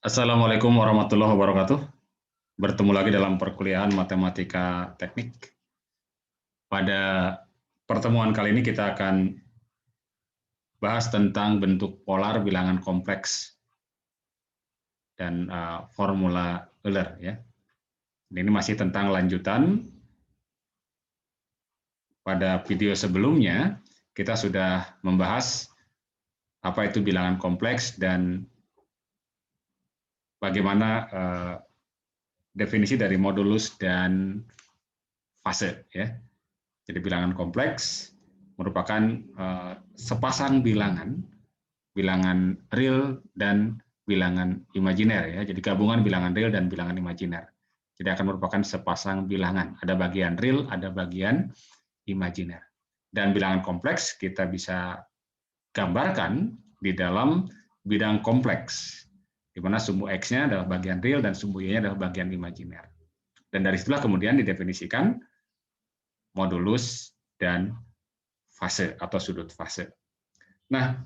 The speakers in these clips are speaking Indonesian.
Assalamualaikum warahmatullahi wabarakatuh. Bertemu lagi dalam perkuliahan Matematika Teknik. Pada pertemuan kali ini kita akan bahas tentang bentuk polar bilangan kompleks dan formula Euler. Ya. Ini masih tentang lanjutan. Pada video sebelumnya kita sudah membahas apa itu bilangan kompleks dan bagaimana definisi dari modulus dan fase. Ya. Jadi bilangan kompleks merupakan sepasang bilangan real dan bilangan imajiner ya. Jadi gabungan bilangan real dan bilangan imajiner. Jadi akan merupakan sepasang bilangan. Ada bagian real, ada bagian imajiner. Dan bilangan kompleks kita bisa gambarkan di dalam bidang kompleks, di mana sumbu X-nya adalah bagian real dan sumbu Y-nya adalah bagian imajiner. Dan dari situlah kemudian didefinisikan modulus dan fase atau sudut fase. Nah,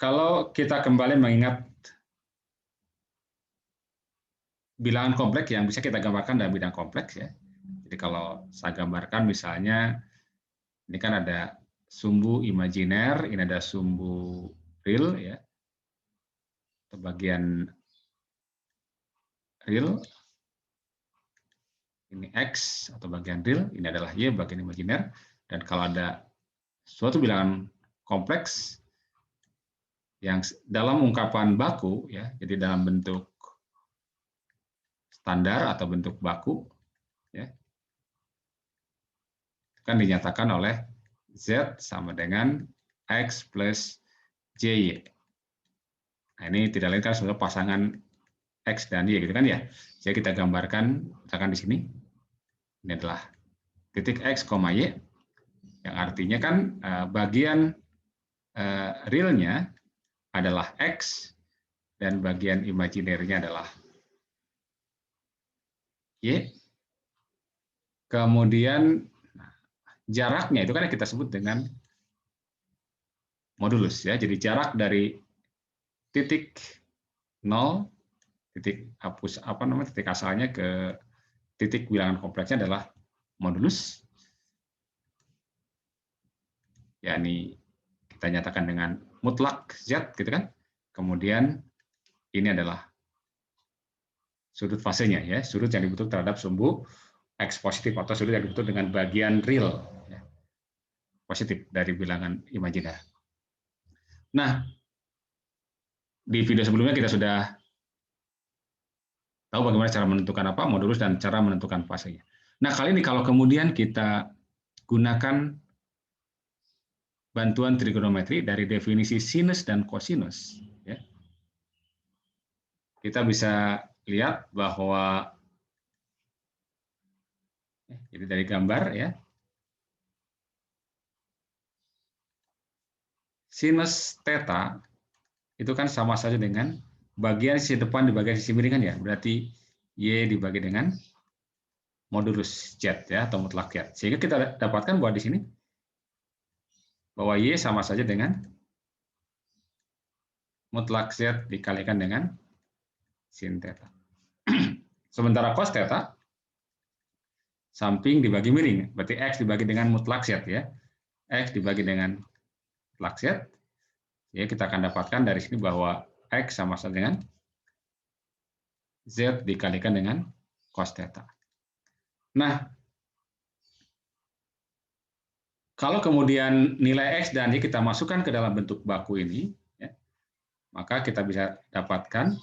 kalau kita kembali mengingat bilangan kompleks yang bisa kita gambarkan dalam bidang kompleks ya. Jadi kalau saya gambarkan misalnya ini kan ada sumbu imajiner, ini ada sumbu real ya. Atau bagian real. Ini X atau bagian real, ini adalah Y bagian imajiner. Dan kalau ada suatu bilangan kompleks yang dalam ungkapan baku ya, jadi dalam bentuk standar atau bentuk baku ya, kan dinyatakan oleh Z sama dengan X plus JY. Nah, ini tidak lain kan sebenarnya pasangan X dan Y gitu kan ya. Jadi kita gambarkan misalkan di sini ini adalah titik X, Y yang artinya kan bagian realnya adalah X dan bagian imajinernya adalah Y. Kemudian jaraknya itu kan kita sebut dengan modulus ya. Jadi jarak dari titik 0 titik hapus titik asalnya ke titik bilangan kompleksnya adalah modulus. Yakni kita nyatakan dengan mutlak Z gitu kan. Kemudian ini adalah sudut fasenya ya, sudut yang dibentuk terhadap sumbu X positif atau sudut yang dibentuk dengan bagian real ya, positif dari bilangan imajiner. Nah, di video sebelumnya kita sudah tahu bagaimana cara menentukan apa modulus dan cara menentukan fasenya. Nah, kali ini kalau kemudian kita gunakan bantuan trigonometri dari definisi sinus dan kosinus, ya, kita bisa lihat bahwa jadi dari gambar ya, sinus theta itu kan sama saja dengan bagian sisi depan dibagi sisi miring kan ya, berarti Y dibagi dengan modulus Z ya atau mutlak Z. Sehingga kita dapatkan bahwa di sini bahwa Y sama saja dengan mutlak Z dikalikan dengan sin theta. Sementara cos theta samping dibagi miring, berarti X dibagi dengan mutlak Z ya. X dibagi dengan mutlak Z. Ya, kita akan dapatkan dari sini bahwa X sama saja dengan Z dikalikan dengan cos theta. Nah, kalau kemudian nilai X dan Y kita masukkan ke dalam bentuk baku ini, ya, maka kita bisa dapatkan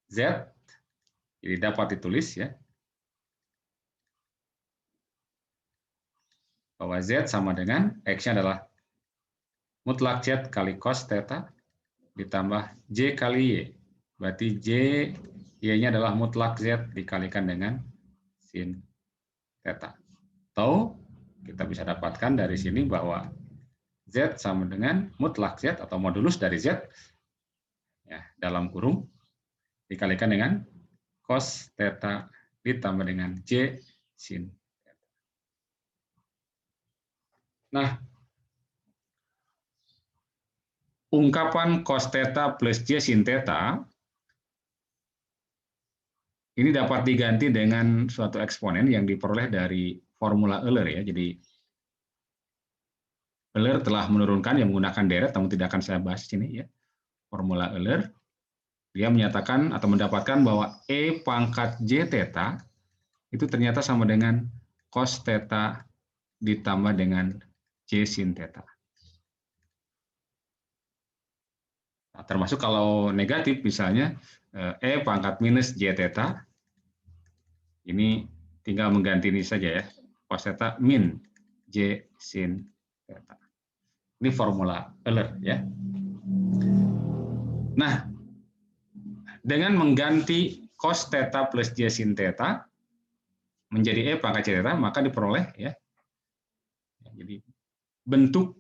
Z, jadi dapat ditulis ya, bahwa Z sama dengan X-nya adalah mutlak Z kali cos theta ditambah J kali Y. Berarti J, Y-nya adalah mutlak Z dikalikan dengan sin theta. Atau kita bisa dapatkan dari sini bahwa Z sama dengan mutlak Z atau modulus dari Z ya, dalam kurung dikalikan dengan cos theta ditambah dengan J sin theta. Nah, ungkapan cos theta plus J sin theta ini dapat diganti dengan suatu eksponen yang diperoleh dari formula Euler ya. Jadi Euler telah menurunkan yang menggunakan deret, namun tidak akan saya bahas di sini ya. Formula Euler, dia menyatakan atau mendapatkan bahwa E pangkat J theta itu ternyata sama dengan cos theta ditambah dengan J sin theta. Nah, termasuk kalau negatif misalnya E pangkat minus J theta, ini tinggal mengganti ini saja ya, cos theta min J sin theta. Ini formula Euler ya. Nah, dengan mengganti cos theta plus J sin theta menjadi E pangkat J theta, maka diperoleh ya. Jadi bentuk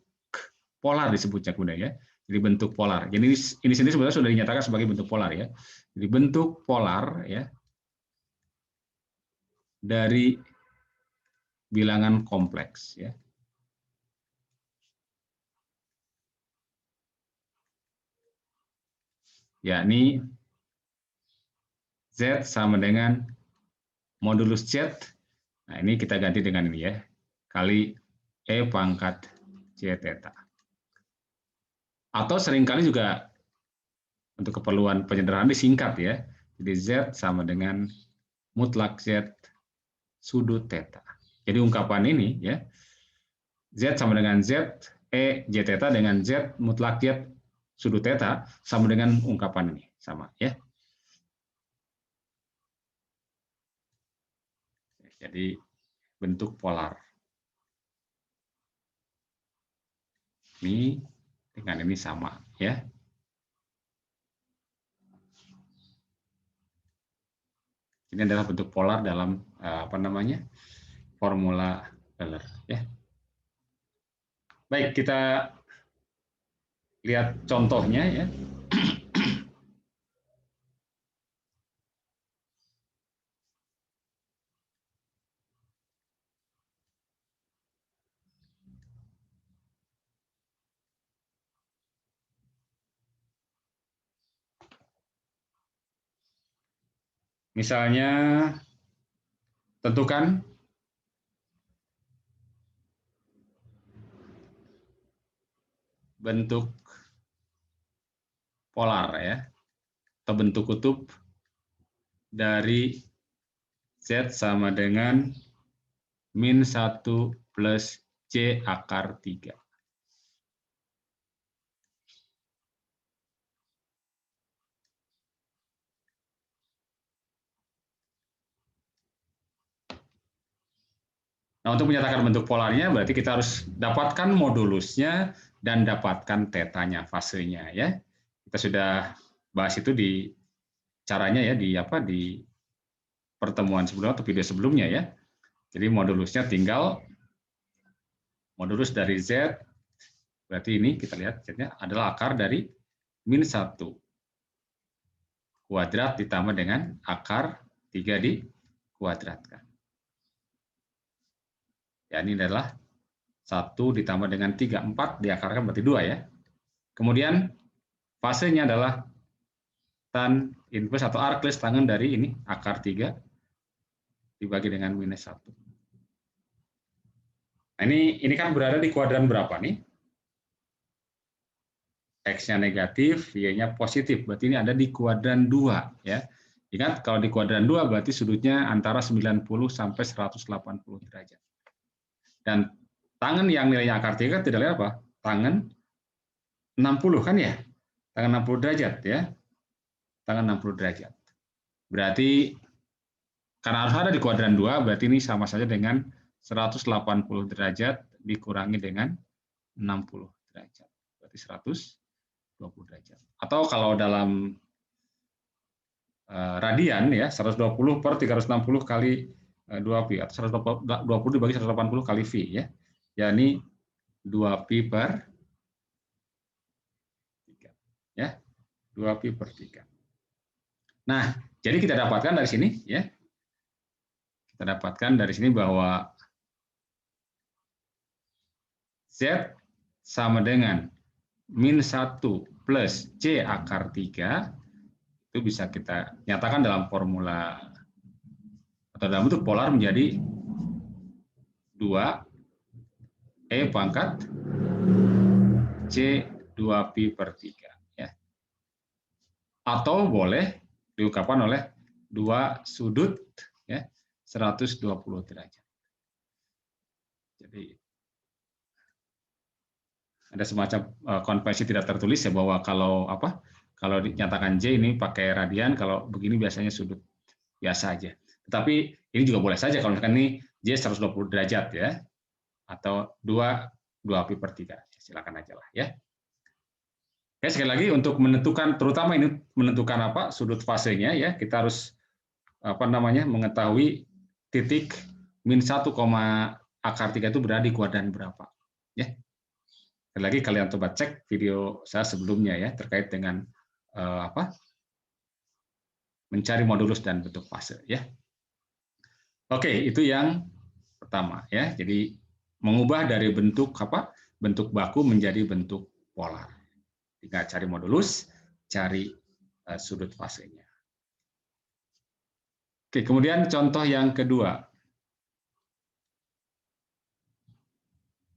polar disebutnya kemudian ya. Jadi bentuk polar. Jadi ini sendiri sebenarnya sudah dinyatakan sebagai bentuk polar ya. Jadi bentuk polar ya dari bilangan kompleks ya. Yakni Z sama dengan modulus Z. Nah, ini kita ganti dengan ini ya. Kali E pangkat J theta. Atau seringkali juga untuk keperluan penyederhanaan disingkat ya. Jadi Z sama dengan mutlak Z sudut theta. Jadi ungkapan ini ya, Z sama dengan Z, E J theta dengan Z mutlak Z sudut theta sama dengan ungkapan ini. Sama ya. Jadi bentuk polar. Ini dengan ini sama ya. Ini adalah bentuk polar dalam apa namanya? Formula Euler ya. Baik, kita lihat contohnya ya. Misalnya tentukan bentuk polar ya, atau bentuk kutub dari Z sama dengan min 1 plus J akar 3. Nah, untuk menyatakan bentuk polarnya berarti kita harus dapatkan modulusnya dan dapatkan tetanya, fasenya ya. Kita sudah bahas itu di caranya ya di pertemuan sebelumnya atau video sebelumnya ya. Jadi modulusnya tinggal modulus dari Z, berarti ini kita lihat Z-nya adalah akar dari min 1 kuadrat ditambah dengan akar 3 dikuadratkan. Ya, ini adalah 1 ditambah dengan 3, 4 diakarkan berarti 2 ya. Kemudian fasenya adalah tan inverse atau arcless tangen dari ini akar 3 dibagi dengan minus 1. Nah, ini kan berada di kuadran berapa nih? X-nya negatif, Y-nya positif. Berarti ini ada di kuadran 2 ya. Ingat kalau di kuadran 2 berarti sudutnya antara 90 sampai 180 derajat. Dan tangen yang nilainya akar 3 tidak lihat apa? Tangen 60 kan ya? Tangen 60 derajat ya. Tangen 60 derajat. Berarti karena harus ada di kuadran 2 berarti ini sama saja dengan 180 derajat dikurangi dengan 60 derajat. Berarti 120 derajat. Atau kalau dalam radian ya 120 per 360 kali 2pi atau 120 dibagi 180 kali V ya. Yakni 2pi per 3 ya. 2pi per 3. Nah, jadi kita dapatkan dari sini ya. Kita dapatkan dari sini bahwa Z sama dengan min 1 plus C akar 3 itu bisa kita nyatakan dalam formula atau dalam bentuk polar menjadi 2 E pangkat C 2pi per 3. Ya. Atau boleh diungkapkan oleh 2 sudut ya, 120 derajat. Jadi ada semacam konvensi tidak tertulis ya bahwa kalau kalau dinyatakan J ini pakai radian, kalau begini biasanya sudut biasa aja. Tetapi ini juga boleh saja kalau misalkan ini J 120 derajat ya, atau 2 pi per 3. Silakan aja lah ya. Oke, sekali lagi untuk menentukan, terutama ini menentukan sudut fasenya ya, kita harus mengetahui titik min 1, akar 3 itu berada di kuadran berapa. Ya. Sekali lagi kalian coba cek video saya sebelumnya ya terkait dengan mencari modulus dan bentuk fase ya. Oke, itu yang pertama ya. Jadi mengubah dari bentuk bentuk baku menjadi bentuk polar. Jika cari modulus, cari sudut fasenya. Oke, kemudian contoh yang kedua.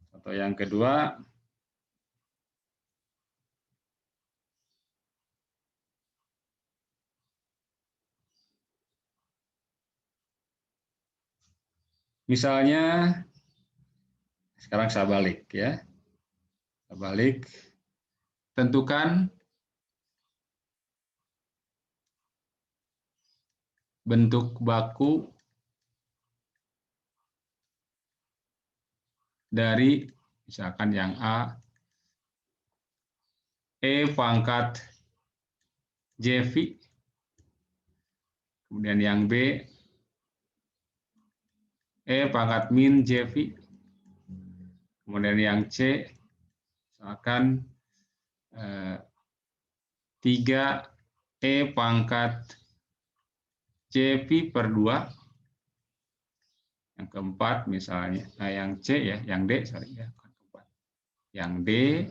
Contoh yang kedua, misalnya sekarang saya balik ya. Saya balik, tentukan bentuk baku dari misalkan yang A, E pangkat JV, kemudian yang B, E pangkat min JV, kemudian yang C, misalkan 3E pangkat JV per 2, yang keempat misalnya, yang C ya, yang D, sorry ya, yang D,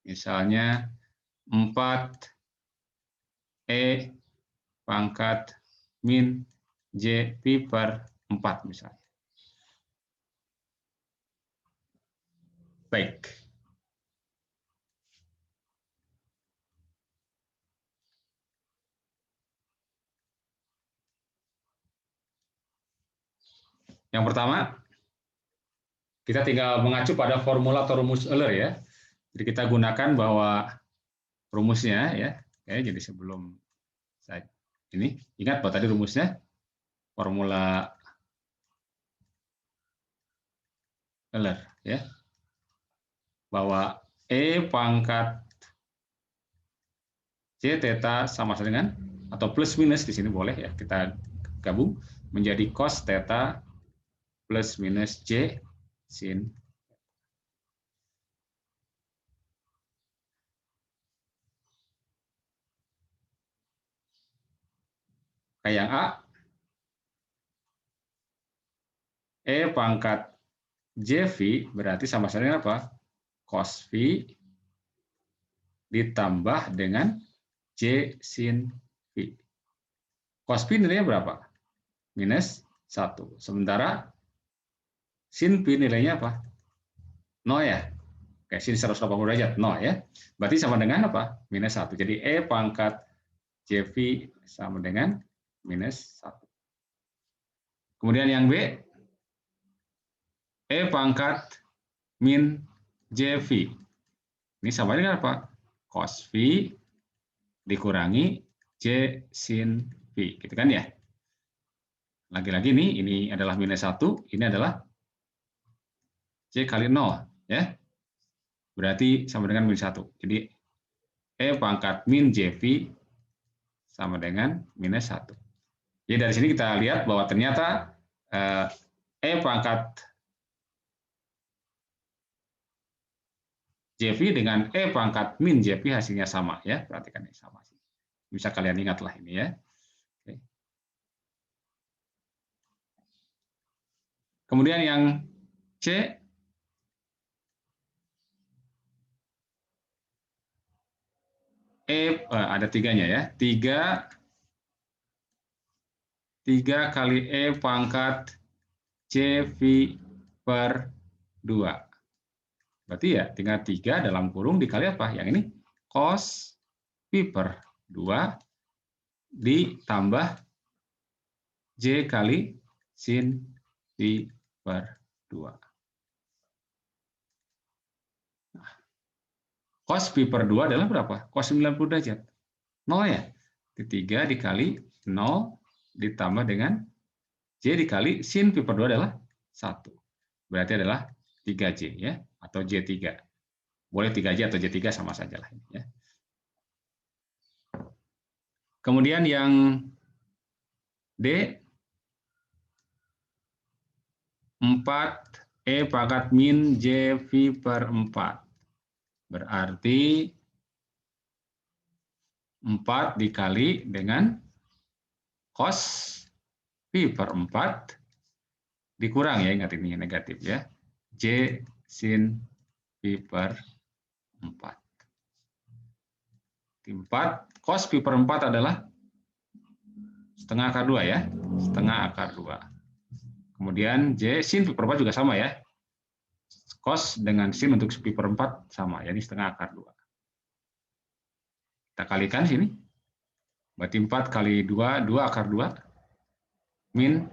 misalnya 4E pangkat min JV per 4 misalnya. Baik. Yang pertama, kita tinggal mengacu pada formula atau rumus Euler ya. Jadi kita gunakan bahwa rumusnya ya. Oke, jadi sebelum saya ini ingat bahwa tadi rumusnya formula Euler ya. Bahwa E pangkat C theta sama dengan atau plus minus di sini boleh ya, kita gabung menjadi cos theta plus minus J sin. Kayak yang A, E pangkat JV berarti sama dengan apa? Cos V ditambah dengan J sin V. Cos V nilainya berapa? Minus 1. Sementara sin V nilainya apa? 0 ya? Oke, sin 180 derajat, 0 ya. Berarti sama dengan apa? Minus 1. Jadi E pangkat JV sama dengan minus 1. Kemudian yang B, E pangkat min JV. Ini sama dengan apa? Cos V dikurangi J sin V. Gitu kan ya? Lagi-lagi nih, ini adalah minus 1, ini adalah C kali 0. Ya. Berarti sama dengan minus 1. Jadi E pangkat min JV sama dengan minus 1. Jadi dari sini kita lihat bahwa ternyata E pangkat JV dengan E pangkat min JV hasilnya sama ya. Perhatikan ini sama sih. Bisa kalian ingatlah ini ya. Oke. Kemudian yang C, ada tiganya ya. 3 kali E pangkat CV per 2. Berarti ya tinggal 3 dalam kurung dikali apa? Yang ini cos V per 2 ditambah J kali sin V per 2. Cos V per 2 adalah berapa? Cos 90 derajat. 0 ya? 3 dikali 0 ditambah dengan J dikali sin V per 2 adalah 1. Berarti adalah 3J ya, atau J3. Boleh 3J atau J3 sama saja lah. Ya. Kemudian yang D, 4E pangkat min JV per 4. Berarti 4 dikali dengan cos V per 4 dikurang ya, ingat ini negatif ya, J sin V per 4. 4 cos V per 4 adalah setengah akar 2 ya, setengah akar 2. Kemudian J sin V per 4 juga sama ya, cos dengan sin untuk V per 4 sama, jadi setengah akar 2. Kita kalikan sini, berarti 4 kali 2, 2 akar 2, min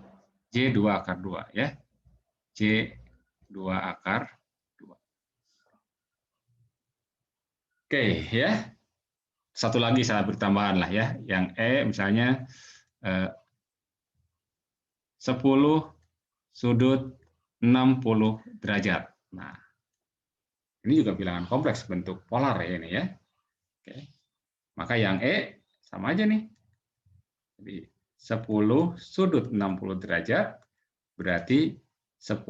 J 2 akar 2 ya, J 2 akar 2. Oke ya, satu lagi saya bertambahan lah ya, yang E misalnya 10 sudut 60 derajat. Nah, ini juga bilangan kompleks bentuk polar ya ini ya. Oke. Maka yang E sama aja nih. Jadi 10 sudut 60 derajat berarti 10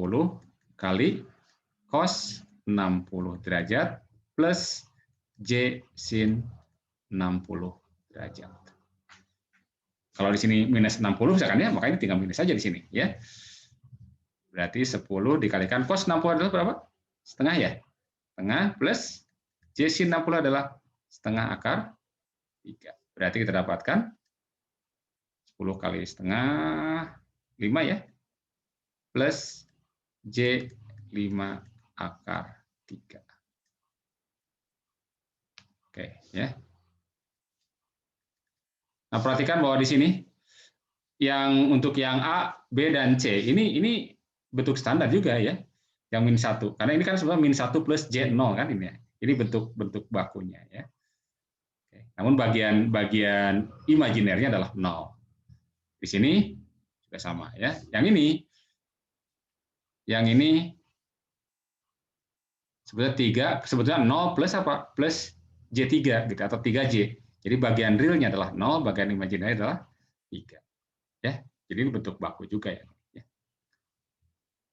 kali cos 60 derajat plus J sin 60 derajat. Kalau di sini minus 60 misalkan ya, makanya tinggal minus saja di sini ya. Berarti 10 dikalikan cos 60 adalah berapa? Setengah ya. Setengah plus J sin 60 adalah setengah akar 3. Berarti kita dapatkan 10 kali setengah 5 ya. Plus J 5 akar 3. Oke ya. Nah, perhatikan bahwa di sini yang untuk yang A, B dan C ini bentuk standar juga ya. Yang min 1. Karena ini kan sebenarnya min 1 plus J0 kan ini ya. Ini bentuk bakunya ya. Oke. Namun bagian imajinernya adalah 0. Di sini juga sama ya. Yang ini sebetulnya 0 plus apa? Plus J3 gitu atau 3J. Jadi bagian realnya adalah 0, bagian imajinernya adalah 3. Ya. Jadi ini bentuk baku juga ya.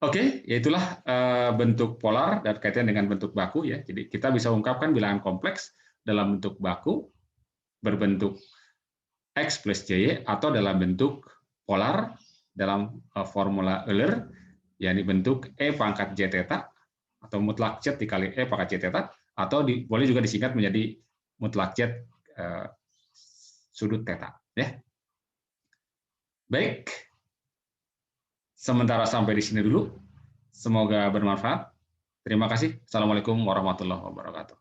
Oke, yaitulah bentuk polar dan kaitan dengan bentuk baku ya. Jadi kita bisa ungkapkan bilangan kompleks dalam bentuk baku berbentuk X plus JY atau dalam bentuk polar dalam formula Euler yang dibentuk E pangkat J theta atau mutlak Z dikali E pangkat J theta atau boleh juga disingkat menjadi mutlak Z sudut theta ya. Baik. Sementara sampai di sini dulu. Semoga bermanfaat. Terima kasih. Assalamualaikum warahmatullahi wabarakatuh.